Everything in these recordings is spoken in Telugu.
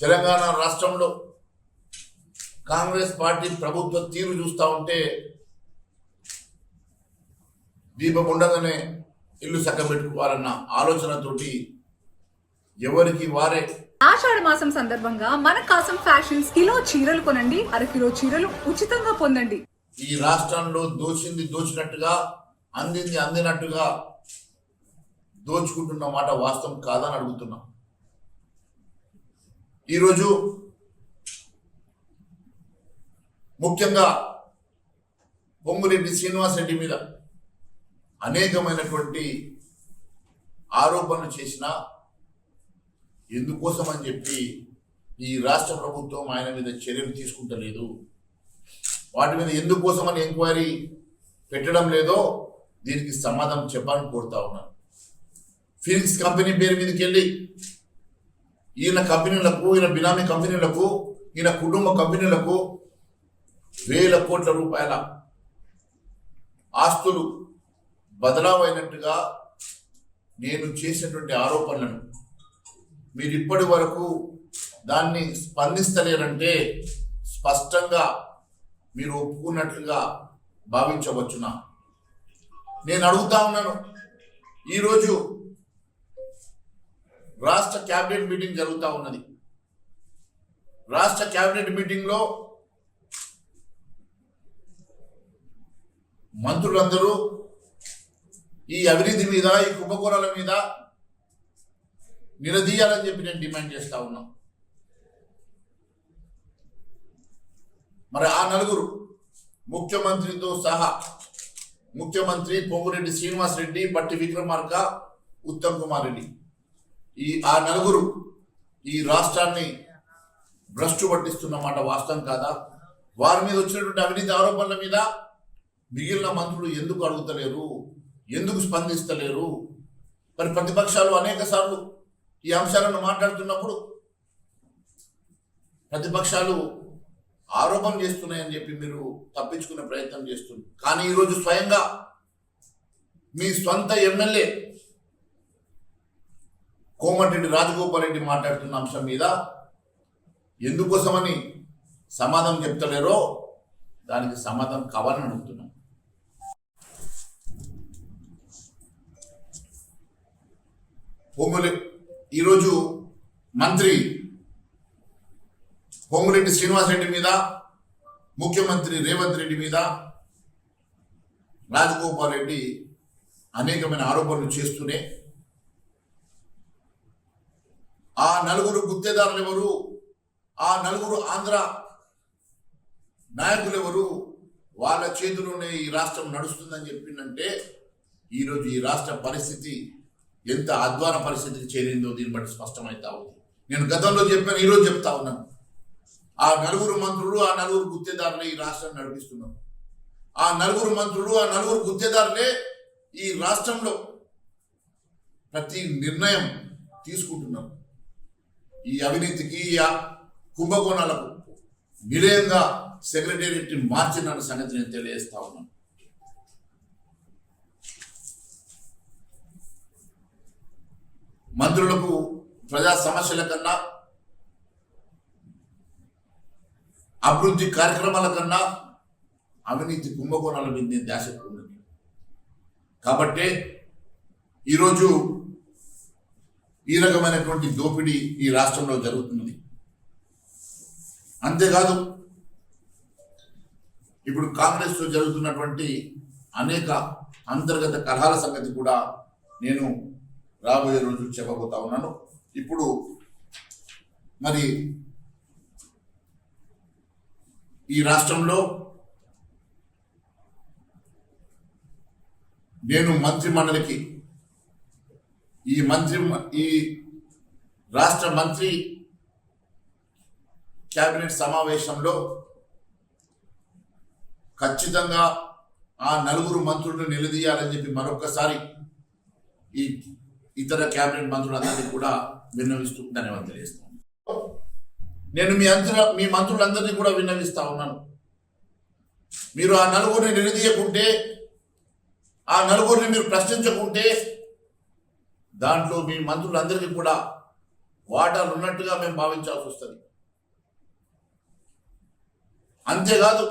తెలంగాణ రాష్ట్రంలో కాంగ్రెస్ పార్టీ ప్రభుత్వ తీరు చూస్తూ ఉంటే దీపం ఉండగానే ఇల్లు చక్కబెట్టుకోవాలన్న ఆలోచనతోటి ఎవరికి వారే ఆషాఢ మాసం సందర్భంగా మన కాసం ఫ్యాషన్స్ కిలో చీరలు కొనండి, అరకిలో చీరలు ఉచితంగా పొందండి. ఈ రాష్ట్రంలో దోచింది దోచినట్టుగా, అందింది అందినట్టుగా దోచుకుంటున్న మాట వాస్తవం కాదని అడుగుతున్నాం. ఈరోజు ముఖ్యంగా పొంగురెడ్డి శ్రీనివాస్ రెడ్డి మీద అనేకమైనటువంటి ఆరోపణలు చేసిన ఎందుకోసం అని చెప్పి ఈ రాష్ట్ర ప్రభుత్వం ఆయన మీద చర్యలు తీసుకుంటలేదు, వాటి మీద ఎందుకోసమని ఎంక్వైరీ పెట్టడం లేదో దీనికి సమాధానం చెప్పాలని కోరుతా ఉన్నాను. ఫినిక్స్ కంపెనీ పేరు మీదకి వెళ్ళి ఈయన కంపెనీలకు, ఈయన బినామీ కంపెనీలకు, ఈయన కుటుంబ కంపెనీలకు వేల కోట్ల రూపాయల ఆస్తులు బదలావైనట్టుగా నేను చేసినటువంటి ఆరోపణలను మీరు ఇప్పటి వరకు దాన్ని స్పందిస్తలేరంటే స్పష్టంగా మీరు ఒప్పుకున్నట్లుగా భావించవచ్చునా? నేను అడుగుతా ఉన్నాను. ఈరోజు రాష్ట్ర క్యాబినెట్ మీటింగ్ జరుగుతూ ఉన్నది. రాష్ట్ర క్యాబినెట్ మీటింగ్లో మంత్రులందరూ ఈ అవినీతి మీద, ఈ కుంభకోణాల మీద నిలదీయాలని చెప్పి నేను డిమాండ్ చేస్తా ఉన్నా. మరి ఆ నలుగురు ముఖ్యమంత్రితో సహా, ముఖ్యమంత్రి పొంగురెడ్డి శ్రీనివాస్ రెడ్డి, బట్టి విక్రమార్క, ఉత్తమ్ కుమార్ రెడ్డి, ఆ నలుగురు ఈ రాష్ట్రాన్ని భ్రష్టు పట్టిస్తున్నమాట వాస్తవం కాదా? వారి మీద వచ్చినటువంటి అవినీతి ఆరోపణల మీద మిగిలిన మంత్రులు ఎందుకు అడుగుతలేరు, ఎందుకు స్పందిస్తలేరు? మరి ప్రతిపక్షాలు అనేక సార్లు ఈ అంశాలను మాట్లాడుతున్నప్పుడు ప్రతిపక్షాలు ఆరోపణ చేస్తున్నాయని చెప్పి మీరు తప్పించుకునే ప్రయత్నం చేస్తున్నారు. కానీ ఈరోజు స్వయంగా మీ సొంత ఎమ్మెల్యే కోమటిరెడ్డి రాజగోపాల్ రెడ్డి మాట్లాడుతున్న అంశం మీద ఎందుకోసమని సమాధానం చెప్తలేరో దానికి సమాధానం కావాలని అడుగుతున్నాం. ఈరోజు మంత్రి పొంగురెడ్డి శ్రీనివాస్ రెడ్డి మీద, ముఖ్యమంత్రి రేవంత్ రెడ్డి మీద రాజగోపాల్ రెడ్డి అనేకమైన ఆరోపణలు చేస్తూనే ఆ నలుగురు గుత్తేదారులు ఎవరు, ఆ నలుగురు ఆంధ్ర నాయకులు ఎవరు, వాళ్ళ చేతిలోనే ఈ రాష్ట్రం నడుస్తుందని చెప్పిందంటే ఈరోజు ఈ రాష్ట్ర పరిస్థితి ఎంత అధ్వాన పరిస్థితికి చేరిందో దీన్ని బట్టి స్పష్టమవుతా ఉంది. నేను గతంలో చెప్పాను, ఈరోజు చెప్తా ఉన్నాను. ఆ నలుగురు మంత్రులు, ఆ నలుగురు గుత్తేదారులే ఈ రాష్ట్రాన్ని నడిపిస్తున్నారు. ఆ నలుగురు మంత్రులు, ఆ నలుగురు గుత్తేదారులే ఈ రాష్ట్రంలో ప్రతి నిర్ణయం తీసుకుంటున్నారు. ఈ అవినీతికి, ఆ కుంభకోణాలకు నిలయంగా సెక్రటేరియట్ మార్చిన సంగతి నేను తెలియజేస్తా ఉన్నాను. మంత్రులకు ప్రజా సమస్యల కన్నా, అభివృద్ధి కార్యక్రమాల కన్నా అవినీతి కుంభకోణాల మీద ధ్యాస ఉన్నది. కాబట్టే ఈరోజు ఈ రకమైనటువంటి దోపిడీ ఈ రాష్ట్రంలో జరుగుతున్నది. అంతేకాదు ఇప్పుడు కాంగ్రెస్లో జరుగుతున్నటువంటి అనేక అంతర్గత కలహాల సంగతి కూడా నేను రాబోయే రోజులు చెప్పబోతా ఉన్నాను. ఇప్పుడు మరి ఈ రాష్ట్రంలో నేను మంత్రి మండలికి, ఈ రాష్ట్ర మంత్రి కేబినెట్ సమావేశంలో ఖచ్చితంగా ఆ నలుగురు మంత్రులను నిలదీయాలని చెప్పి మరొకసారి ఈ ఇతర కేబినెట్ మంత్రులందరినీ కూడా విన్నవిస్తూ ధన్యవాదాలు తెలియజేస్తాను. నేను మీ మంత్రులందరినీ కూడా విన్నవిస్తా ఉన్నాను. మీరు ఆ నలుగురిని నిలదీయకుంటే, ఆ నలుగురిని మీరు ప్రశ్నించకుంటే దాంట్లో మీ మంత్రులందరికీ కూడా వాటాలు ఉన్నట్టుగా మేము భావించాల్సి వస్తుంది. అంతేకాదు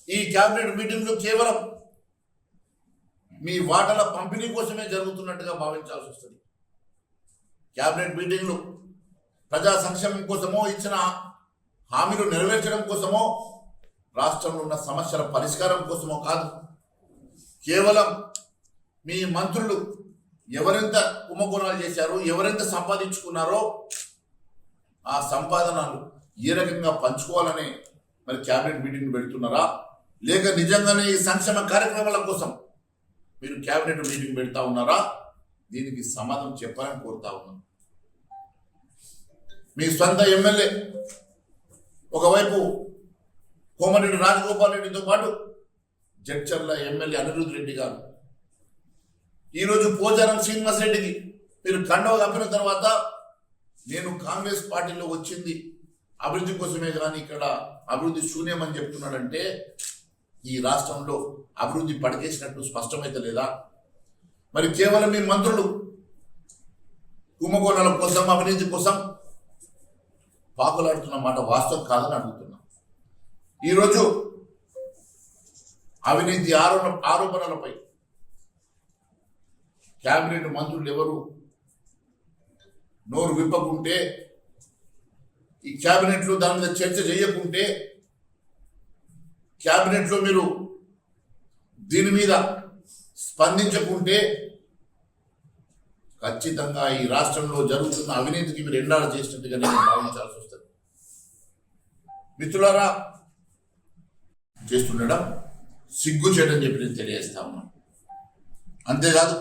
ఈ క్యాబినెట్ మీటింగ్లు కేవలం మీ వాటాల పంపిణీ కోసమే జరుగుతున్నట్టుగా భావించాల్సి వస్తుంది. క్యాబినెట్ మీటింగ్లు ప్రజా సంక్షేమం కోసమో, ఇచ్చిన హామీలు నెరవేర్చడం కోసమో, రాష్ట్రంలో ఉన్న సమస్యల పరిష్కారం కోసమో కాదు. కేవలం మీ మంత్రులు ఎవరెంత కుంభకోణాలు చేశారో, ఎవరెంత సంపాదించుకున్నారో ఆ సంపాదనలు ఏ రకంగా పంచుకోవాలని మరి క్యాబినెట్ మీటింగ్ పెడుతున్నారా, లేక నిజంగానే ఈ సంక్షేమ కార్యక్రమాల కోసం మీరు క్యాబినెట్ మీటింగ్ పెడతా ఉన్నారా? దీనికి సమాధానం చెప్పాలని కోరుతా ఉన్నాను. మీ సొంత ఎమ్మెల్యే ఒకవైపు కోమరెడ్డి రాజగోపాల్ రెడ్డితో పాటు జడ్చర్ల ఎమ్మెల్యే అనిరుద్ రెడ్డి గారు, ఈరోజు పోచారం శ్రీనివాస్ రెడ్డికి మీరు కండవ కప్పిన తర్వాత నేను కాంగ్రెస్ పార్టీలో వచ్చింది అభివృద్ధి కోసమే కానీ ఇక్కడ అభివృద్ధి శూన్యమని చెప్తున్నాడంటే ఈ రాష్ట్రంలో అభివృద్ధి పడికేసినట్టు స్పష్టమైతే లేదా? మరి కేవలం మీ మంత్రులు కుంభకోణాల కోసం, అవినీతి కోసం పాకులాడుతున్న మాట వాస్తవం కాదని అడుగుతున్నా. ఈరోజు అవినీతి ఆరోపణలపై క్యాబినెట్ మంత్రులు ఎవరు నోరు విప్పకుంటే, ఈ క్యాబినెట్లో దాని మీద చర్చ చేయకుంటే, క్యాబినెట్లో మీరు దీని మీద స్పందించకుంటే ఖచ్చితంగా ఈ రాష్ట్రంలో జరుగుతున్న అవినీతికి మీరు ఎండాలు చేసినట్టుగా నేను భావించాల్సి వస్తుంది. మిత్రులారా, చేస్తుండడం సిగ్గు చేయడం చెప్పి నేను తెలియజేస్తా ఉన్నాను. అంతేకాదు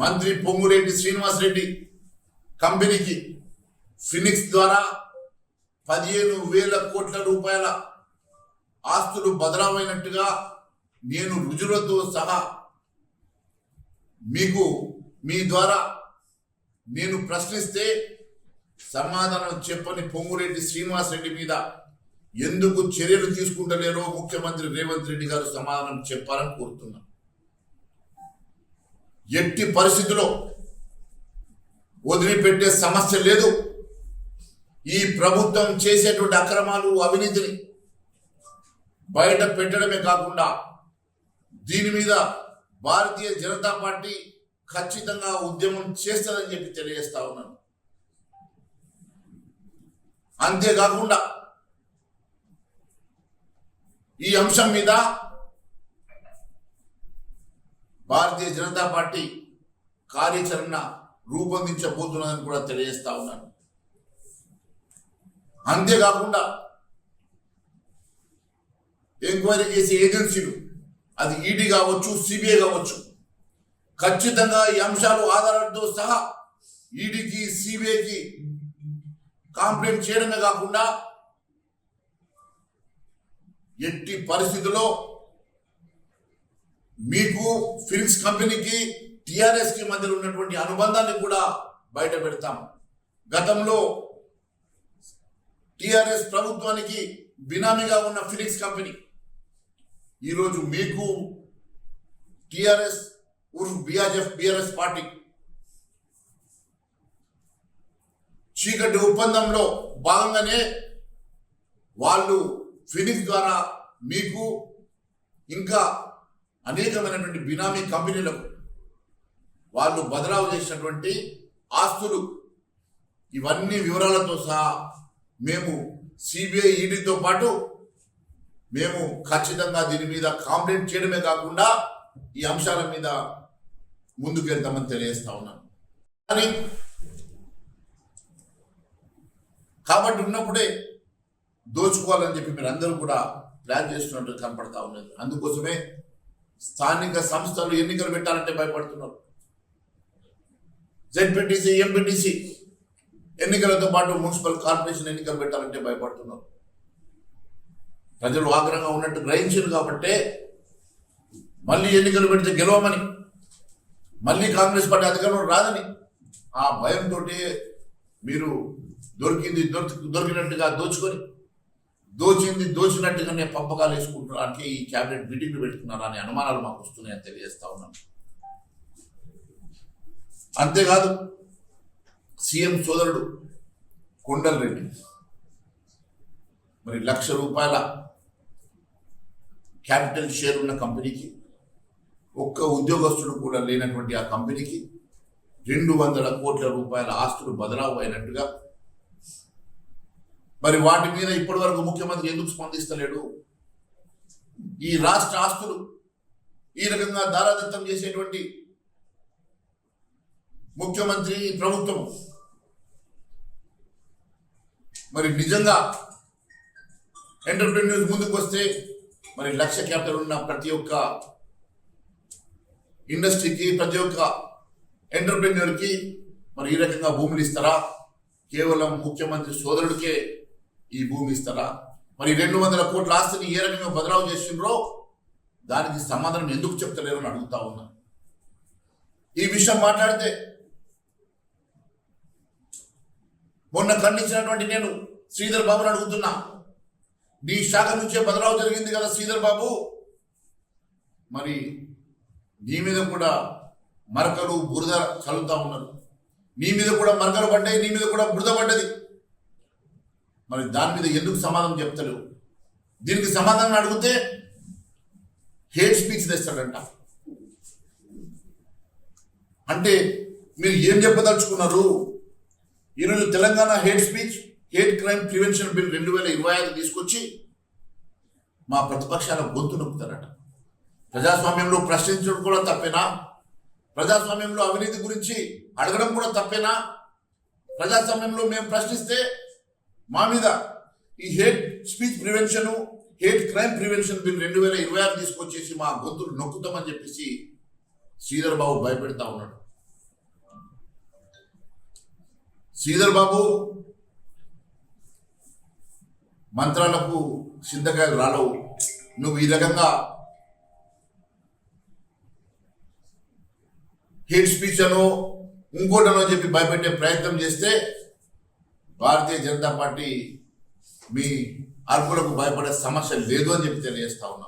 మంత్రి పొంగురెడ్డి శ్రీనివాస్ రెడ్డి కంపెనీకి ఫినిక్స్ ద్వారా 15,000 కోట్ల రూపాయల ఆస్తులు బదలామైనట్టుగా నేను రుజువులతో సహా మీకు మీ ద్వారా నేను ప్రశ్నిస్తే సమాధానం చెప్పని పొంగురెడ్డి శ్రీనివాస్ రెడ్డి మీద ఎందుకు చర్యలు తీసుకుంటలేరో ముఖ్యమంత్రి రేవంత్ రెడ్డి గారు సమాధానం చెప్పాలని కోరుతున్నా. ఎట్టి పరిస్థితుల్లో వదిలిపెట్టే సమస్య లేదు. ఈ ప్రభుత్వం చేసేటువంటి అక్రమాలు, అవినీతిని బయట పెట్టడమే కాకుండా దీని మీద భారతీయ జనతా పార్టీ ఖచ్చితంగా ఉద్యమం చేస్తుందని చెప్పి తెలియజేస్తా ఉన్నాను. అంతేకాకుండా ఈ అంశం మీద భారతీయ జనతా పార్టీ కార్యాచరణ రూపొందించబోతున్నదని కూడా తెలియజేస్తా ఉన్నాను. అంతేకాకుండా ఎంక్వైరీ చేసే ఏజెన్సీలు, అది ఈడీ కావచ్చు, సిబిఐ కావచ్చు, ఖచ్చితంగా ఈ అంశాలు ఆధారాలతో సహా ఈడీకి, సిబిఐకి కంప్లైంట్ చేయడమే కాకుండా ఎట్టి పరిస్థితుల్లో మీకు ఫినిక్స్ కంపెనీకి టిఆర్ఎస్ కి మధ్యలో ఉన్నటువంటి అనుబంధాన్ని కూడా బయట పెడతాం. గతంలో టిఆర్ఎస్ ప్రభుత్వానికి బినామీగా ఉన్న ఫినిక్స్ కంపెనీ ఈరోజు మీకు టిఆర్ఎస్ బిఆర్ఎస్ పార్టీ చీకటి ఒప్పందంలో భాగంగానే వాళ్ళు ఫినిక్స్ ద్వారా మీకు ఇంకా అనేకమైనటువంటి బినామీ కంపెనీలకు వాళ్ళు బదలావు చేసినటువంటి ఆస్తులు, ఇవన్నీ వివరాలతో సహా మేము సిబిఐ, ఈడీతో పాటు మేము ఖచ్చితంగా దీని మీద కంప్లైంట్ చేయడమే కాకుండా ఈ అంశాల మీద ముందుకు వెళ్తామని తెలియజేస్తా ఉన్నాను. కానీ కాబట్టి ఉన్నప్పుడే దోచుకోవాలని చెప్పి మీరు అందరూ కూడా ప్లాన్ చేస్తున్నట్టు కనపడతా ఉన్నది. అందుకోసమే స్థానిక సంస్థలు ఎన్నికలు పెట్టాలంటే భయపడుతున్నారు. జెడ్పీటీసీ, ఎంపీటీసీ ఎన్నికలతో పాటు మున్సిపల్ కార్పొరేషన్ ఎన్నికలు పెట్టాలంటే భయపడుతున్నారు. ప్రజలు ఆగ్రహంగా ఉన్నట్టు గ్రహించారు కాబట్టే మళ్ళీ ఎన్నికలు పెడితే గెలవమని, మళ్ళీ కాంగ్రెస్ పార్టీ అధికారంలో రాదని ఆ భయంతో మీరు దొరికినట్టుగా దోచుకొని, దోచినట్టుగానే పంపకాలు వేసుకుంటున్నారు. అంటే ఈ క్యాబినెట్ మీటింగ్లు పెట్టుకున్నారా అనే అనుమానాలు మాకు వస్తున్నాయని తెలియజేస్తా ఉన్నాను. అంతేకాదు సీఎం సోదరుడు కొండల్ రెడ్డి మరి ₹1,00,000 క్యాపిటల్ షేర్ ఉన్న కంపెనీకి, ఒక్క ఉద్యోగస్తుడు కూడా లేనటువంటి ఆ కంపెనీకి 200 కోట్ల రూపాయల ఆస్తులు బదలావు అయినట్టుగా, మరి వాటి మీద ఇప్పటి వరకు ముఖ్యమంత్రి ఎందుకు స్పందిస్తలేడు? ఈ రాష్ట్ర ఆస్తులు ఈ రకంగా దారాదత్తం చేసేటువంటి ముఖ్యమంత్రి ప్రభుత్వం మరి నిజంగా ఎంటర్ప్రెన్యూర్స్ ముందుకు వస్తే మరి 1,00,000 క్యాపిటల్ ఉన్న ప్రతి ఒక్క ఇండస్ట్రీకి, ప్రతి ఒక్క ఎంటర్ప్రెన్యూర్కి మరి ఈ రకంగా భూములు ఇస్తారా? కేవలం ముఖ్యమంత్రి సోదరుడికే ఈ భూమి ఇస్తారా? మరి 200 కోట్ల ఆస్తిని ఏ రకంగా బదలావు చేసిండ్రో దానికి సమాధానం ఎందుకు చెప్తలేరు అని అడుగుతా ఉన్నా. ఈ విషయం మాట్లాడితే మొన్న ఖండించినటువంటి నేను శ్రీధర్ బాబుని అడుగుతున్నా, నీ శాఖ నుంచే బదలావు జరిగింది కదా శ్రీధర్ బాబు, మరి నీ మీద కూడా మరకలు బురద చల్లుతా ఉన్నారు, నీ మీద కూడా మరకలు పడ్డాయి, నీ మీద కూడా బురద పడ్డది, మరి దాని మీద ఎందుకు సమాధానం చెప్తలేవు? దీనికి సమాధానం అడిగితే హేట్ స్పీచ్ తెస్తాడంట. అంటే మీరు ఏం చెప్పదలుచుకున్నారు? ఈరోజు Telangana hate speech, hate crime prevention bill 2025 తీసుకొచ్చి మా ప్రతిపక్షాల గొంతు నొక్కుతారట. ప్రజాస్వామ్యంలో ప్రశ్నించడం కూడా తప్పేనా? ప్రజాస్వామ్యంలో అవినీతి గురించి అడగడం కూడా తప్పేనా? ప్రజాస్వామ్యంలో మేము ప్రశ్నిస్తే మా మీద ఈ hate speech prevention, hate crime prevention bill 2026 తీసుకొచ్చేసి మా గొంతులు నొక్కుతామని చెప్పేసి శ్రీధర్ బాబు భయపెడతా ఉన్నాడు. శ్రీధర్ బాబు మంత్రాలకు చింతకాయలు రాలవు. నువ్వు ఈ రకంగా హేట్ స్పీచ్ అనో ఇంకోటనో చెప్పి భయపెట్టే ప్రయత్నం చేస్తే భారతీయ జనతా పార్టీ మీ అర్పులకు భయపడే సమస్య లేదు అని చెప్పి తెలియజేస్తా ఉన్నాం.